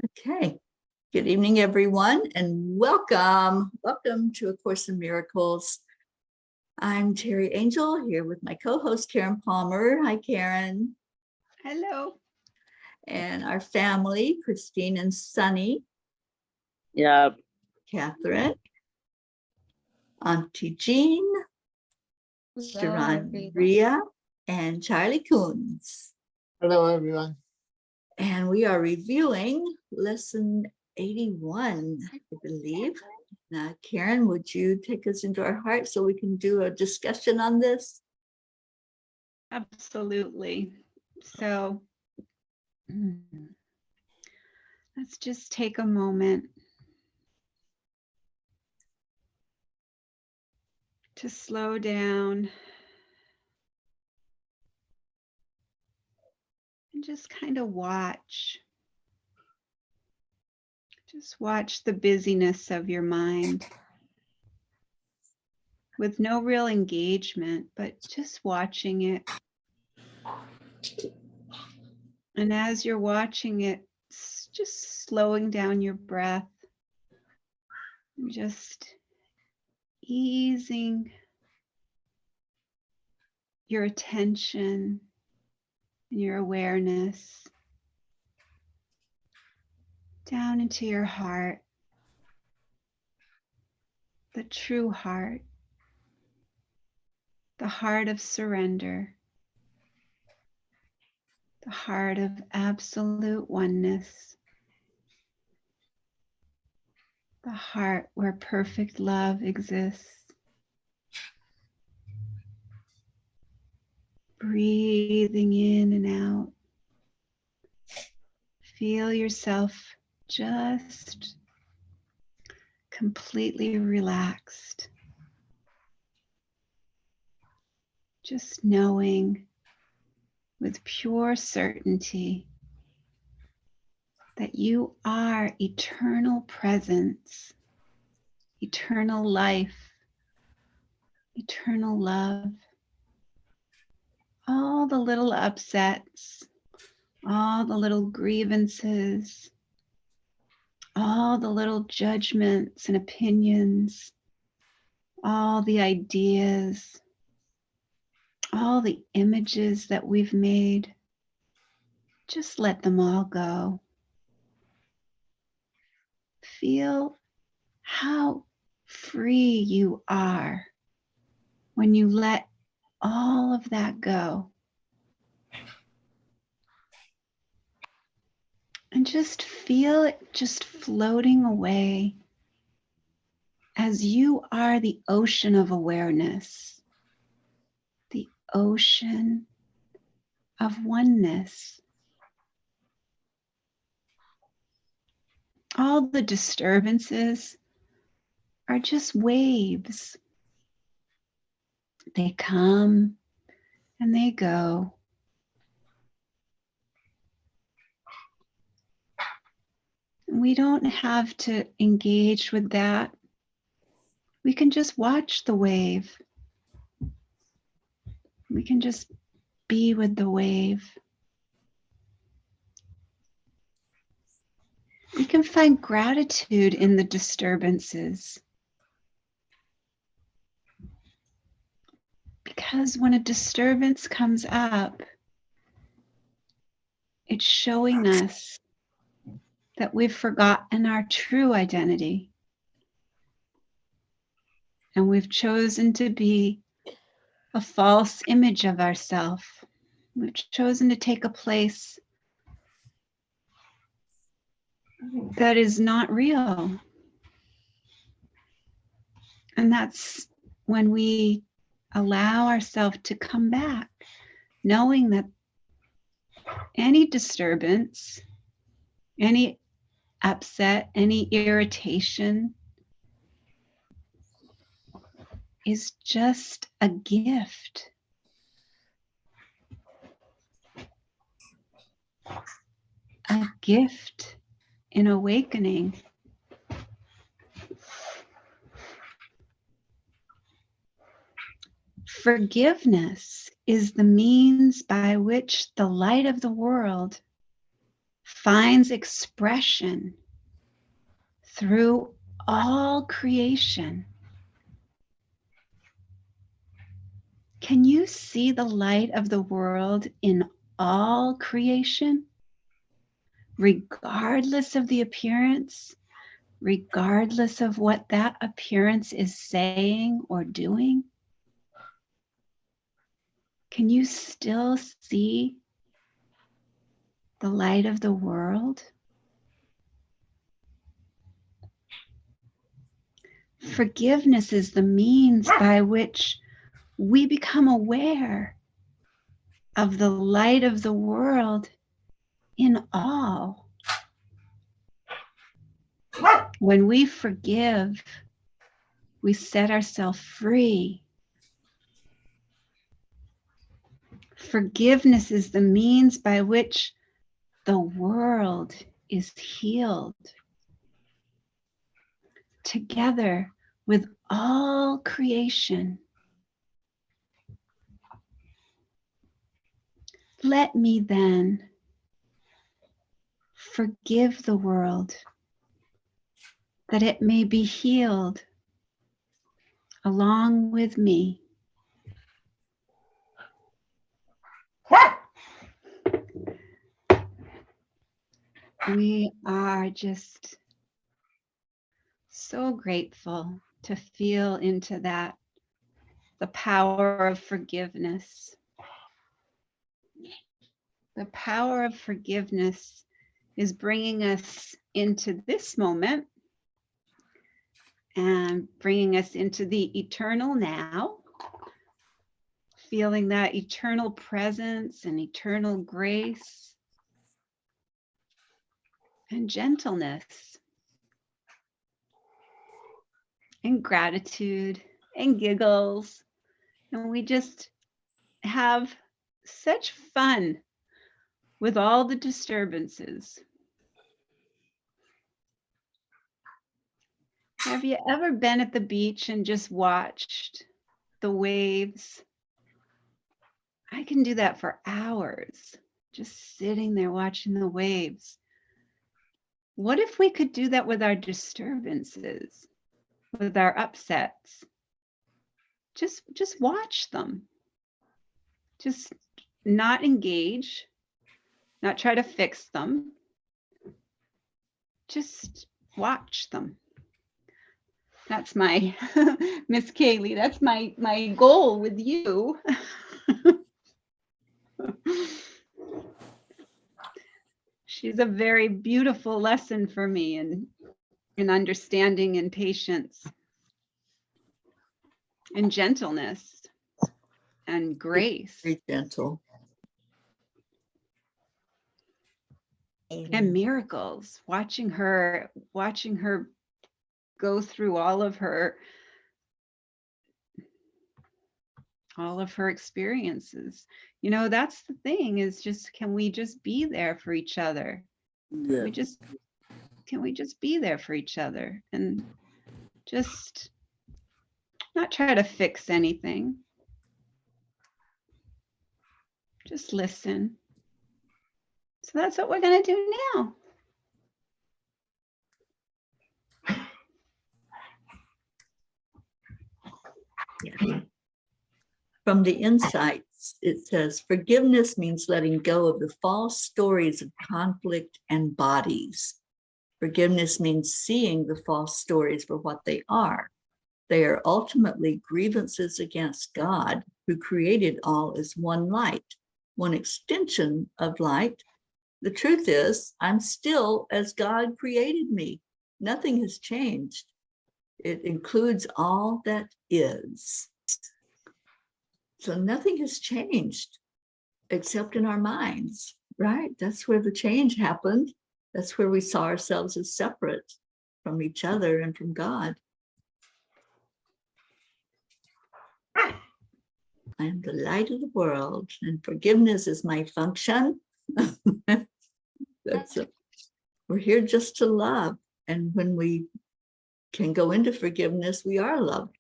Okay, good evening, everyone, and welcome. Welcome to A Course in Miracles. I'm Teri Angel here with my co-host, Karen Palmer. Hi, Karen. Hello. And our family, Christine and Sunny. Yeah. Catherine. Auntie Jean. Sharon Ria, and Charlie Coons. Hello, everyone. And we are reviewing lesson 81, I believe. Now, Karen, would you take us into our heart so we can do a discussion on this? Absolutely. So let's just take a moment to slow down and just kind of watch. Just watch the busyness of your mind with no real engagement, but just watching it. And as you're watching it, just slowing down your breath and just easing your attention and your awareness down into your heart, the true heart, the heart of surrender, the heart of absolute oneness, the heart where perfect love exists. Breathing in and out. Feel yourself just completely relaxed. Just knowing with pure certainty that you are eternal presence, eternal life, eternal love. All the little upsets, all the little grievances, all the little judgments and opinions, all the ideas, all the images that we've made, just let them all go. Feel how free you are when you let all of that go. And just feel it just floating away as you are the ocean of awareness, the ocean of oneness. All the disturbances are just waves. They come and they go. We don't have to engage with that. We can just watch the wave. We can just be with the wave. We can find gratitude in the disturbances. Because when a disturbance comes up, it's showing us that we've forgotten our true identity. And we've chosen to be a false image of ourselves. We've chosen to take a place that is not real. And that's when we allow ourselves to come back, knowing that any disturbance, any upset, any irritation is just a gift. A gift in awakening. Forgiveness is the means by which the light of the world finds expression through all creation. Can you see the light of the world in all creation, regardless of the appearance, regardless of what that appearance is saying or doing? Can you still see the light of the world? Forgiveness is the means by which we become aware of the light of the world in all. When we forgive, we set ourselves free. Forgiveness is the means by which the world is healed. Together with all creation. Let me then forgive the world, that it may be healed along with me. We are just so grateful to feel into that, the power of forgiveness. The power of forgiveness is bringing us into this moment and bringing us into the eternal now, feeling that eternal presence and eternal grace and gentleness and gratitude and giggles. And we just have such fun with all the disturbances. Have you ever been at the beach and just watched the waves? I can do that for hours, just sitting there watching the waves. What if we could do that with our disturbances, with our upsets? Just watch them. Just not engage, not try to fix them. Just watch them. That's my Miss Kaylee. That's my goal with you. She's a very beautiful lesson for me in understanding and patience and gentleness and grace. Very gentle. And miracles, watching her go through all of her experiences. You know, that's the thing, is just, can we just be there for each other? Yeah. Can we just be there for each other and just not try to fix anything? Just listen. So that's what we're going to do now. Yeah. From the insights, it says, forgiveness means letting go of the false stories of conflict and bodies. Forgiveness means seeing the false stories for what they are. They are ultimately grievances against God, who created all as one light, one extension of light. The truth is, I'm still as God created me. Nothing has changed. It includes all that is. So nothing has changed except in our minds, right? That's where the change happened. That's where we saw ourselves as separate from each other and from God. I am the light of the world, and forgiveness is my function. We're here just to love. And when we can go into forgiveness, we are loving.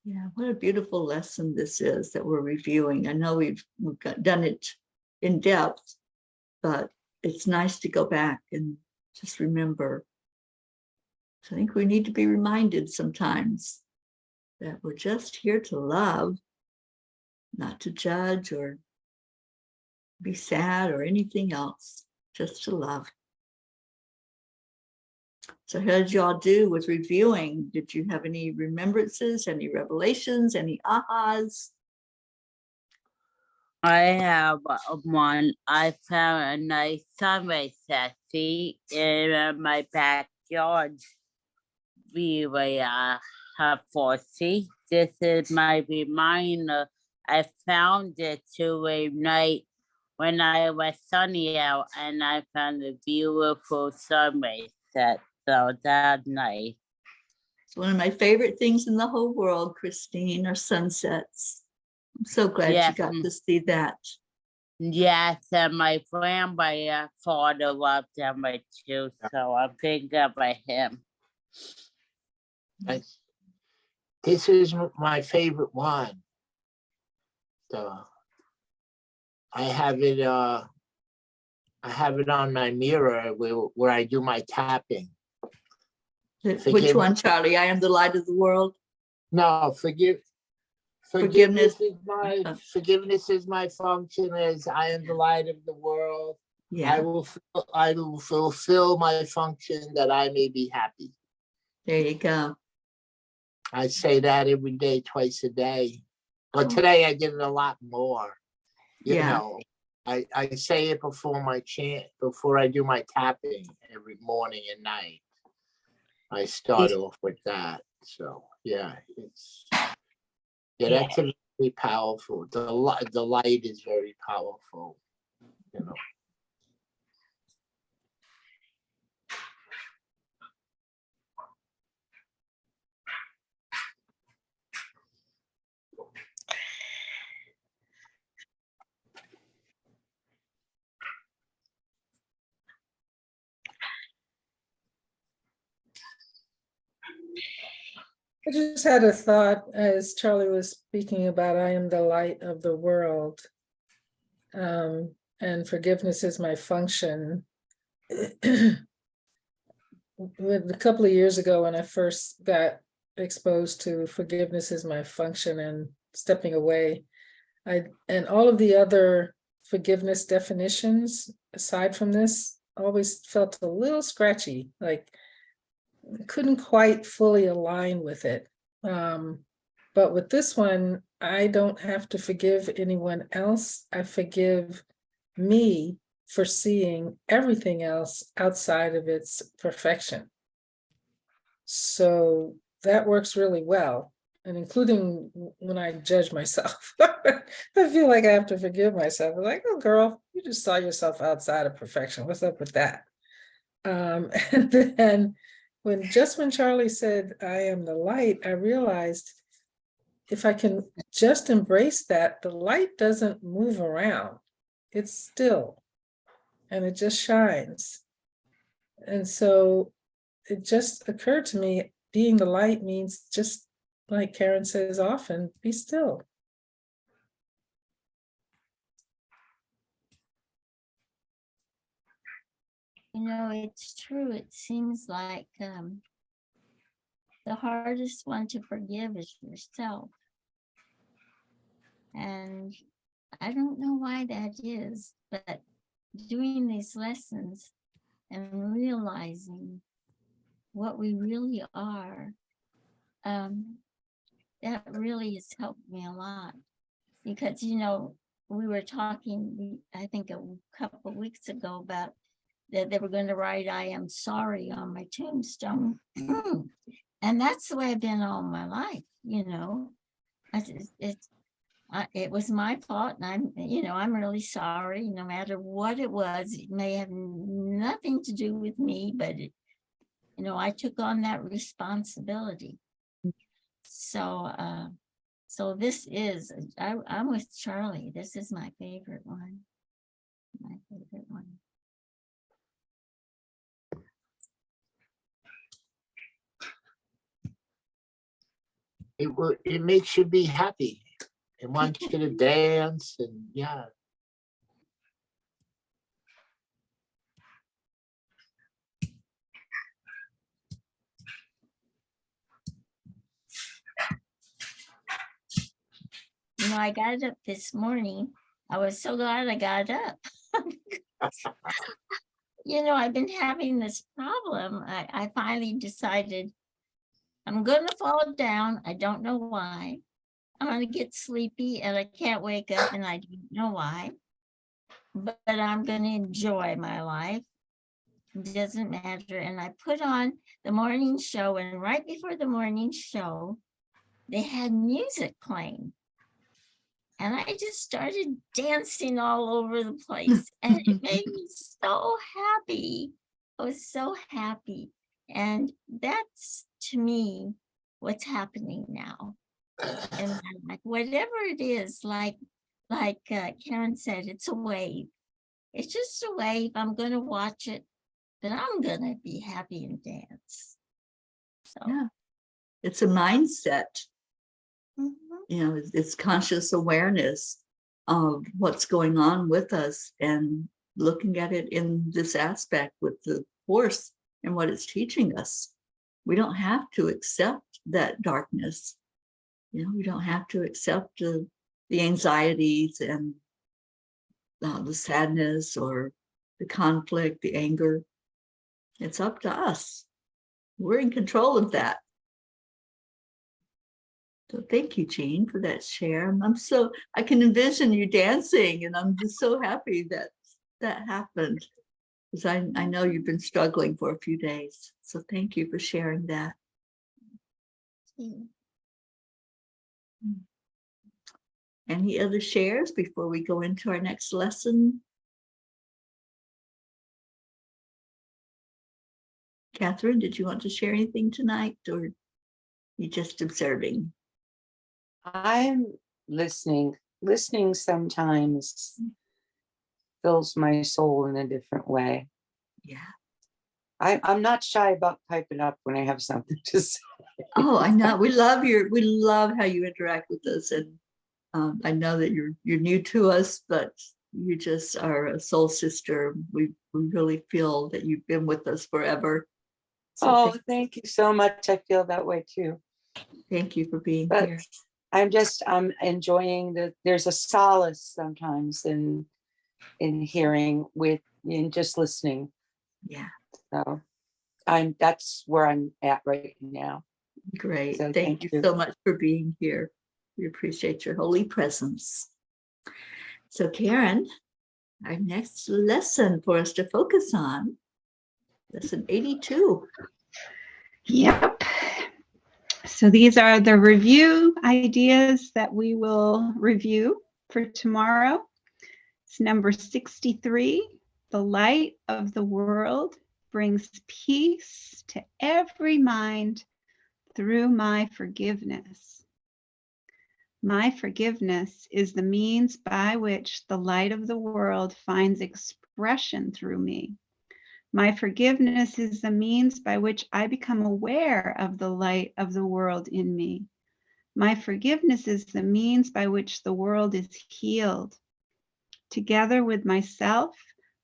Yeah, what a beautiful lesson this is that we're reviewing. I know we've done it in depth, but it's nice to go back and just remember. So I think we need to be reminded sometimes that we're just here to love, not to judge or be sad or anything else, just to love. So how did y'all do with reviewing? Did you have any remembrances, any revelations, any ahas? I have one. I found a nice sunrise taxi in my backyard. We were have 40. This is my reminder. I found it to a night when I was sunny out, and I found a beautiful sunrise set. So that night. It's one of my favorite things in the whole world, Christine, are sunsets. I'm so glad you got to see that. Yes, and my grandfather loved them too, so I'm thinking about him. This is my favorite one. I have it on my mirror where I do my tapping. Which one, Charlie? I am the light of the world. No, forgiveness is my function. As I am the light of the world. Yeah. I will fulfill my function that I may be happy. There you go. I say that every day, twice a day. But today I did it a lot more. You know, I say it before my chant, before I do my tapping every morning and night. I start off with that. So that's very powerful. The light is very powerful, you know. I just had a thought as Charlie was speaking about, I am the light of the world. And forgiveness is my function. A couple of years ago, when I first got exposed to forgiveness is my function and stepping away, and all of the other forgiveness definitions, aside from this, always felt a little scratchy, like couldn't quite fully align with it. But with this one, I don't have to forgive anyone else. I forgive me for seeing everything else outside of its perfection. So that works really well. And including when I judge myself, I feel like I have to forgive myself. I'm like, oh girl, you just saw yourself outside of perfection. What's up with that? And then when Charlie said, I am the light, I realized if I can just embrace that, the light doesn't move around. It's still, and it just shines. And so it just occurred to me, being the light means, just like Karen says often, be still. You know, it's true. It seems like the hardest one to forgive is yourself. And I don't know why that is, but doing these lessons and realizing what we really are, that really has helped me a lot. Because, you know, we were talking, I think a couple of weeks ago, about that they were going to write, I am sorry on my tombstone. And that's the way I've been all my life, you know. It was my fault, and I'm really sorry, no matter what it was. It may have nothing to do with me, but I took on that responsibility. So this is, I'm with Charlie. This is my favorite one. My favorite one. It makes you be happy. It wants you to dance, and I got up this morning. I was so glad I got up. I've been having this problem. I finally decided I'm going to fall down. I don't know why. I'm going to get sleepy and I can't wake up and I don't know why. But I'm going to enjoy my life. It doesn't matter. And I put on the morning show, and right before the morning show, they had music playing. And I just started dancing all over the place. And it made me so happy. I was so happy. And that's, to me, what's happening now. And I'm like, whatever it is, like Karen said, it's a wave. It's just a wave. I'm going to watch it, but I'm going to be happy and dance. So, Yeah. It's a mindset. mhm. It's conscious awareness of what's going on with us and looking at it in this aspect with the Course and what it's teaching us. We don't have to accept that darkness. We don't have to accept the anxieties and the sadness or the conflict, the anger. It's up to us. We're in control of that. So thank you, Jean, for that share. I can envision you dancing, and I'm just so happy that happened, because I know you've been struggling for a few days. So thank you for sharing that. Any other shares before we go into our next lesson? Catherine, did you want to share anything tonight, or you just observing? I'm listening. Listening sometimes fills my soul in a different way. Yeah. I'm not shy about piping up when I have something to say. Oh, I know. We love how you interact with us, and I know that you're new to us, but you just are a soul sister. We really feel that you've been with us forever. So thank you so much. I feel that way too. thank you for being But here. I'm enjoying there's a solace sometimes in hearing in just listening. Yeah. So that's where I'm at right now. Great. So Thank you so much for being here. We appreciate your holy presence. So Karen, our next lesson for us to focus on, lesson 82. Yep. So these are the review ideas that we will review for tomorrow. It's number 63. The light of the world brings peace to every mind through my forgiveness. My forgiveness is the means by which the light of the world finds expression through me. My forgiveness is the means by which I become aware of the light of the world in me. My forgiveness is the means by which the world is healed. Together with myself,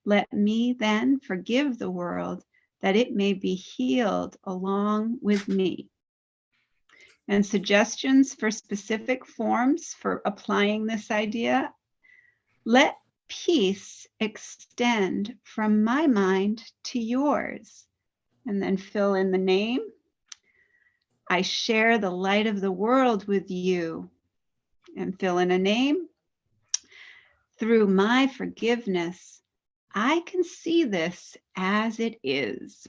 let me then forgive the world that it may be healed along with me. And suggestions for specific forms for applying this idea: let peace extend from my mind to yours, and then fill in the name. I share the light of the world with you, and fill in a name. Through my forgiveness, I can see this as it is.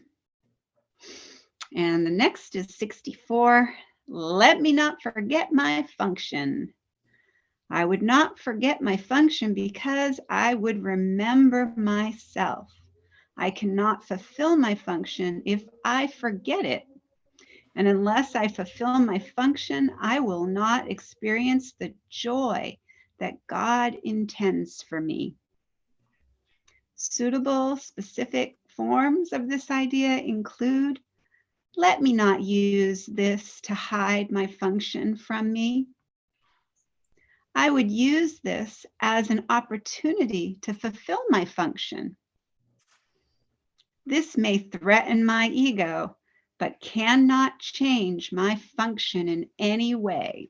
And the next is 64. Let me not forget my function. I would not forget my function because I would remember myself. I cannot fulfill my function if I forget it. And unless I fulfill my function, I will not experience the joy that God intends for me. Suitable, specific forms of this idea include: let me not use this to hide my function from me. I would use this as an opportunity to fulfill my function. This may threaten my ego, but cannot change my function in any way.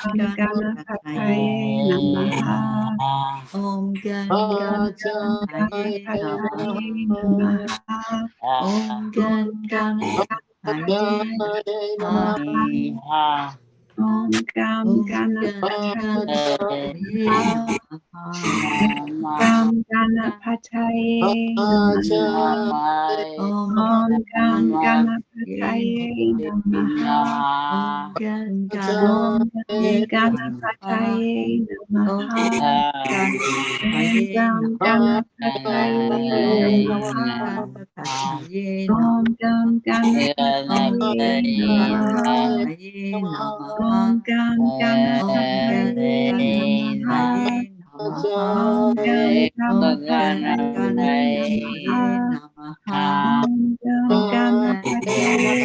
Ganapataye Namaha. Om Gam Ganapataye Namaha. Om Gam Ganapataye Namaha. Om Gam Om Ganapataye Ganapataye Namaha. Om Om Gam Ganapataye Ganapataye Om Namaha. Ganapataye Om Gam Ganapataye Namaha. Ganapataye Om Gam Ganapataye Namaha. Om Gam Ganapataye Namaha. Om Gam Ganapataye Namaha. Om Gam Ganapataye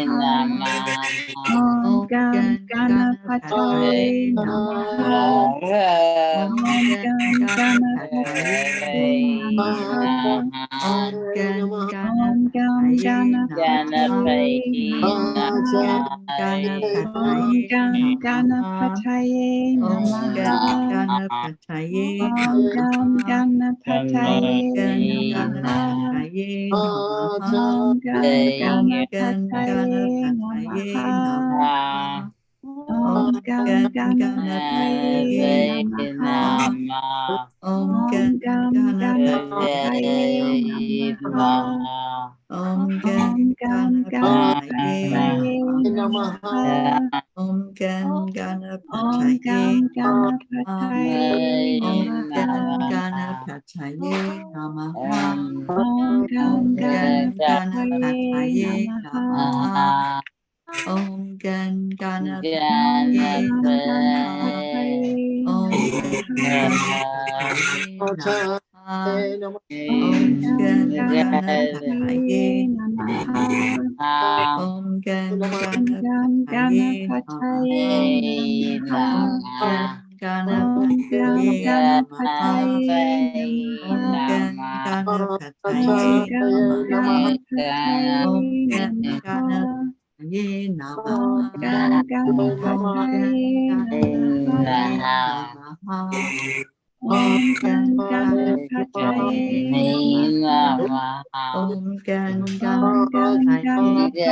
Namaha. Om Gam Ganapataye Namaha. Om Gam Ganapataye Namaha. Om Gam Ganapataye Namaha. Om Gam Ganapataye Namaha. Ganapataye Om Gam Ganapataye Namaha. Om Gam Ganapataye Namaha. Om Gam Ganapataye Namaha. Om Om Gam Ganapataye Namaha. Om Om Gam Ganapataye Namaha. Om Gam Om Ganapataye Gam Ganapataye Om Gam Namaha. Ganapataye Namaha. Om Gam Om Gam Ganapataye Ganapataye Namaha. Namaha. Om Gam Ganapataye Om Namaha. Om Gam Ganapataye Namaha. Om Gam Ganapataye Namaha. Om Gam Ganapataye Namaha. Om Gam Ganapataye Namaha. Om Gam Ganapataye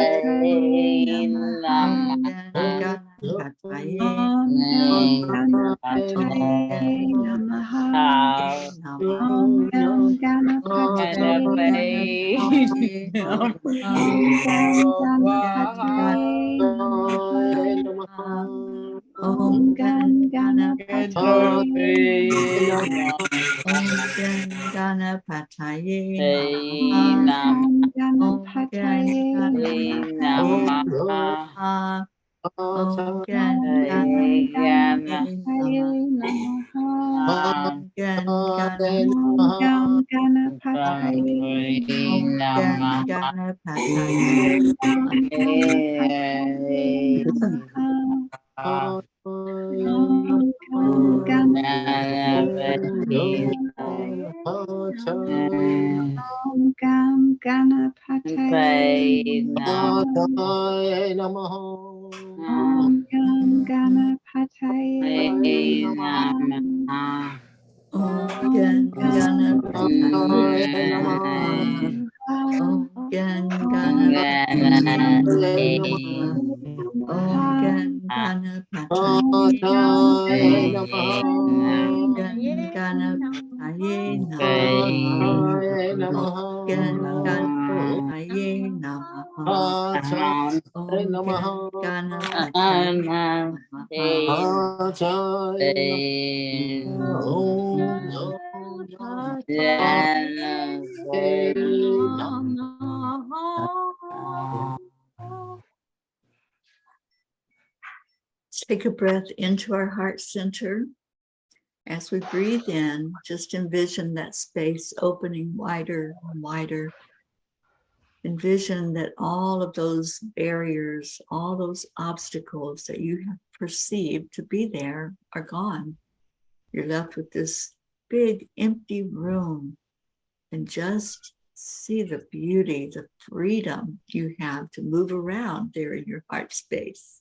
Namaha. Om Gam Ganapataye Namaha. Om Gam Ganapataye Om Gam Ganapataye Namaha. Om Gam Ganapataye Om Gam Ganapataye Namaha. Om Gam Ganapataye Om Gam Ganapataye Om Gam Ganapataye Namaha. Om Gam Ganapataye Namaha. Om Gam Ganapataye Namaha. Om Gam Ganapataye Namaha. Om Gam Ganapataye Namaha. Om Gam Ganapataye Namaha. Om Gam Ganapataye Namaha. Om Gam Ganapataye Take a breath into our heart center. As we breathe in, just envision that space opening wider and wider. Envision that all of those barriers, all those obstacles that you have perceived to be there are gone. You're left with this big empty room, and just see the beauty, the freedom you have to move around there in your heart space.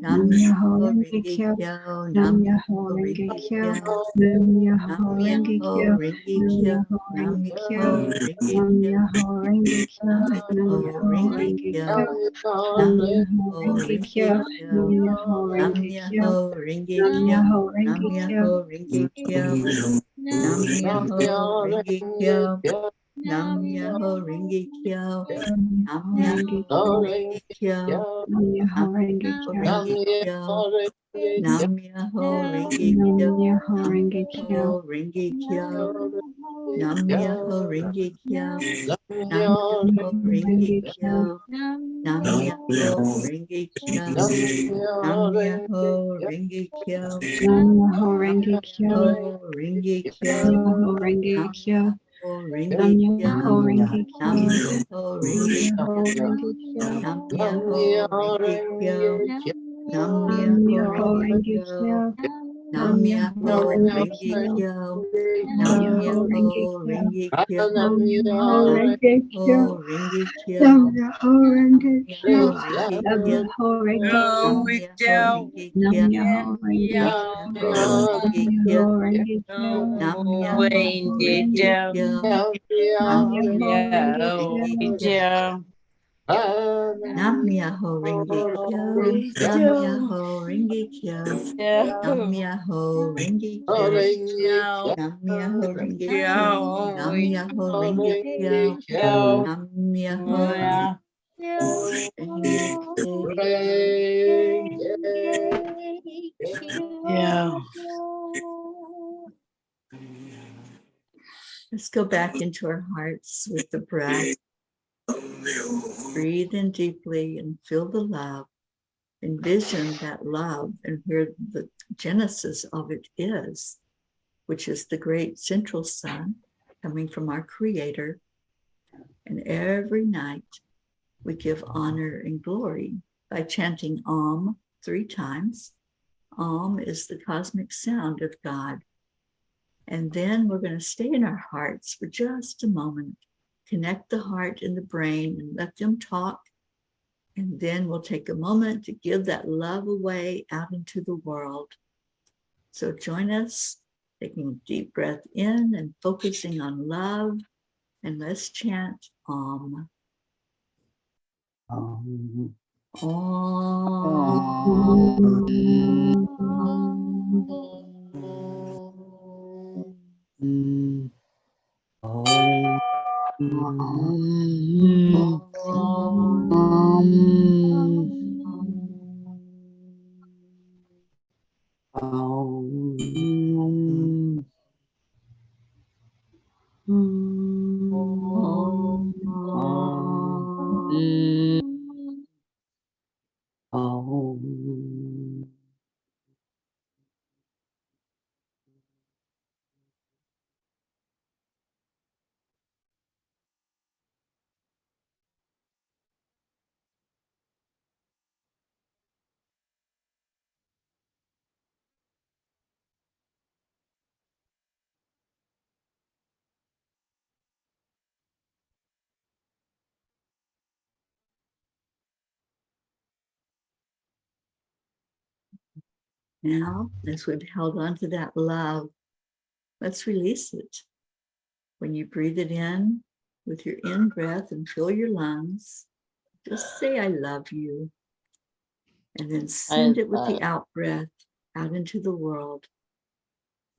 Nam Myoho Renge Kyo, Nam Myoho Renge Kyo, Nam Myoho Nam Renge Myoho Kyo, Renge Nam Kyo, Myoho Nam Renge Kyo, Myoho Renge Nam Kyo, Myoho Renge Kyo, Nam Nam Myoho Myoho Renge Renge Kyo, Kyo, Nam Nam Myoho Myoho Renge Renge Kyo, Kyo, Nam Myoho Nam Renge Kyo, Myoho Renge Nam Kyo, Myoho Nam Renge Kyo, Myoho Renge Kyo, Nam Myoho Renge Kyo, Nam Myoho Renge Kyo, Nam Nam Myoho Renge Myoho Kyo, Renge Kyo, Nam Myoho Nam Renge Myoho Kyo, Renge Kyo, Nam Myoho Renge Nam Kyo, Myoho Nam Renge Kyo, Myoho Renge Kyo, Nam Myoho Renge Kyo, Nam Nam Myoho Myoho Renge Renge Kyo, Kyo, Nam Myoho Renge Kyo, Nam Myoho Renge Kyo, Nam Myoho Nam Renge Kyo, Myoho Renge Kyo, Nam Myoho Renge Nam Kyo, Myoho Renge Nam Kyo, Myoho Renge Nam Kyo, Myoho Nam Renge Myoho Kyo, Renge Kyo, Nam Myoho Renge Kyo, Nam Nam Myoho Myoho Renge Renge Kyo, Kyo, Nam Nam Myoho Myoho Renge Renge Kyo, Kyo, Nam Nam Myoho Myoho Renge Kyo, Renge Kyo, Nam Myoho Nam Renge Myoho Kyo, Renge Kyo, Nam Myoho Nam Renge Kyo, Myoho Renge Nam Kyo, Myoho Renge Kyo, Nam Oh, we Myoho don't Renge Nam Kyo, Myoho Renge Nam Kyo, Myoho Nam Renge Kyo, Myoho Renge Kyo, Nam Nam Myoho Myoho we Renge Renge don't. Kyo, Kyo, Nam Nam Myoho Myoho Renge Yeah, Renge Kyo, we Kyo, don't. Nam Myoho Renge Kyo, We Nam don't. Myoho Renge Kyo, Nam Yeah, Myoho Renge Kyo, no. Nam Myoho Renge Kyo, Yeah, Nam we Myoho Renge Kyo, don't. Nam Myoho Yeah. Renge Kyo. Yeah. Let's go back into our hearts with the breath. Breathe in deeply and feel the love. Envision that love and where the genesis of it is, which is the great central sun coming from our Creator. And every night we give honor and glory by chanting Om 3 times. Om is the cosmic sound of God. And then we're going to stay in our hearts for just a moment, connect the heart and the brain and let them talk. And then we'll take a moment to give that love away out into the world. So join us, taking a deep breath in and focusing on love. And let's chant Om. Now, as we've held on to that love, let's release it. When you breathe it in with your in breath and fill your lungs, just say, I love you. And then send it with the out breath out into the world.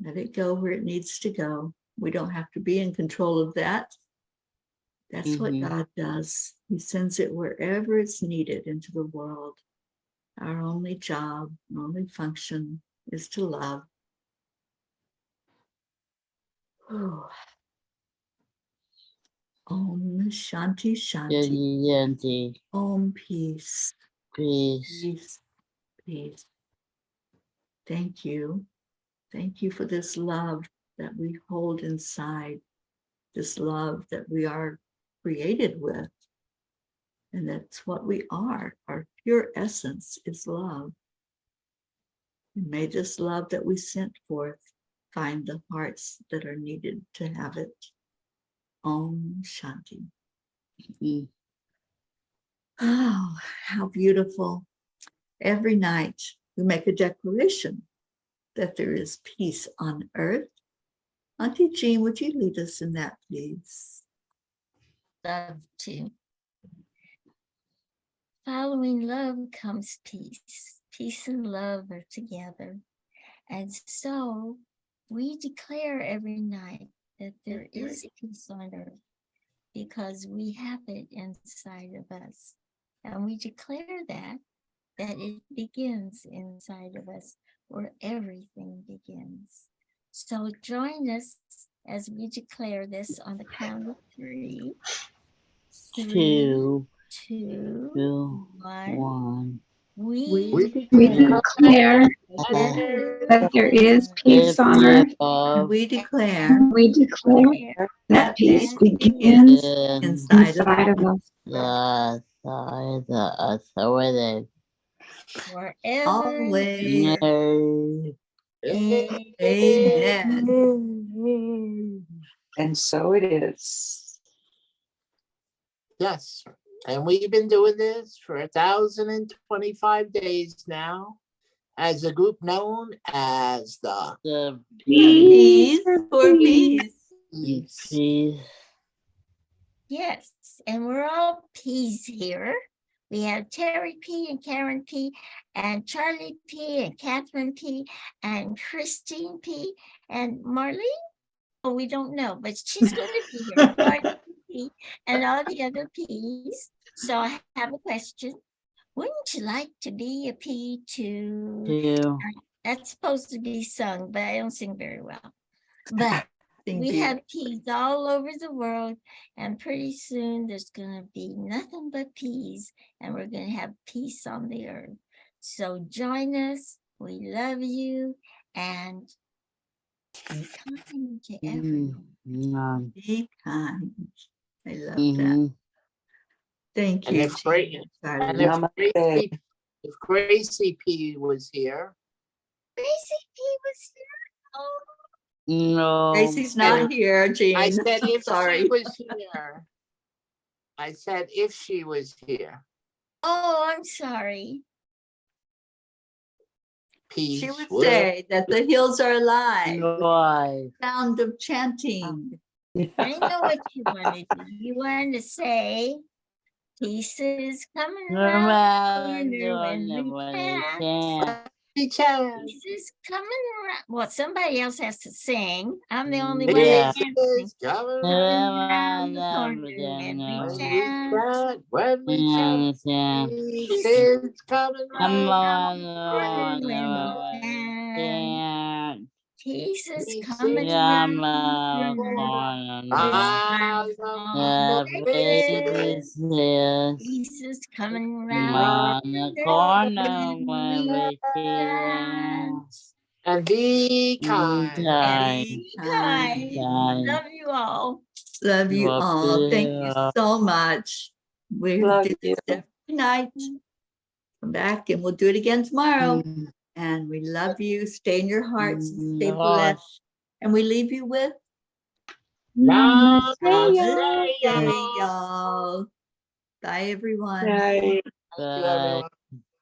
Let it go where it needs to go. We don't have to be in control of that. That's what God does. He sends it wherever it's needed into the world. Our only job, only function is to love. Oh. Om Shanti Shanti. Om peace. Peace. Peace. Peace. Thank you. Thank you for this love that we hold inside, this love that we are created with. And that's what we are. Our pure essence is love. And may this love that we sent forth find the hearts that are needed to have it. Om Shanti. Oh, how beautiful. Every night we make a declaration that there is peace on earth. Auntie Jean, would you lead us in that, please? Love to. Following love comes peace. Peace and love are together. And so we declare every night that there is peace on earth because we have it inside of us. And we declare that it begins inside of us where everything begins. So join us as we declare this on the count of 3. 3, 2, 1. We declare that there is peace on earth. we declare We declare that peace begins inside of us. The authority. forever. always. Amen. Amen. And so it is. Yes, and we've been doing this for 1,025 days now as a group known as the The Peace for peace. peace. Yes, and we're all P's here. We have Terry P and Karen P and Charlie P and Catherine P and Christine P and Marlene. Oh, we don't know, but she's going to be here. Marlene P and all the other P's. So I have a question. Wouldn't you like to be a P too? Two. That's supposed to be sung, but I don't sing very well. But we have P's all over the world, and pretty soon there's going to be nothing but peace, and we're going to have peace on the earth. So join us. We love you, and be kind to everyone. Be kind. I love that. Mhm. Thank And you. if Gracie, Jean. and Namaste. if Gracie P was here, Gracie P was here. Oh, No. Gracie's not here, Jean. I said I'm if sorry. she was here. I said if she was here. I'm sorry. Peace. She would will- say that the hills are alive. Why? Sound of chanting. I know what you wanted to do. You wanted to say, peace is coming around the corner when we chant. Be chant. Peace is coming around. Well, somebody else has to sing. I'm the only one Yeah. that can't sing. Peace coming Around the corner when we when we chant. chant, when we chant. Yeah. Peace is coming Come round. on, When we chant. Peace is Peace coming is around the Yama corner. Ah, Yeah, Places. yes. Peace is coming Come around on the corner when we chant. chant. and be Kind. kind. Be Kind. Kind. Love you all. Love you Love all. Thank you you. so much. We Love do you. this every night. Come back and we'll do it again tomorrow. Mm. And we love you. Stay in your hearts and stay Gosh. blessed. And we leave you with Namaste, Namaste, y'all. y'all. Bye, everyone. Night. Thank you, everyone.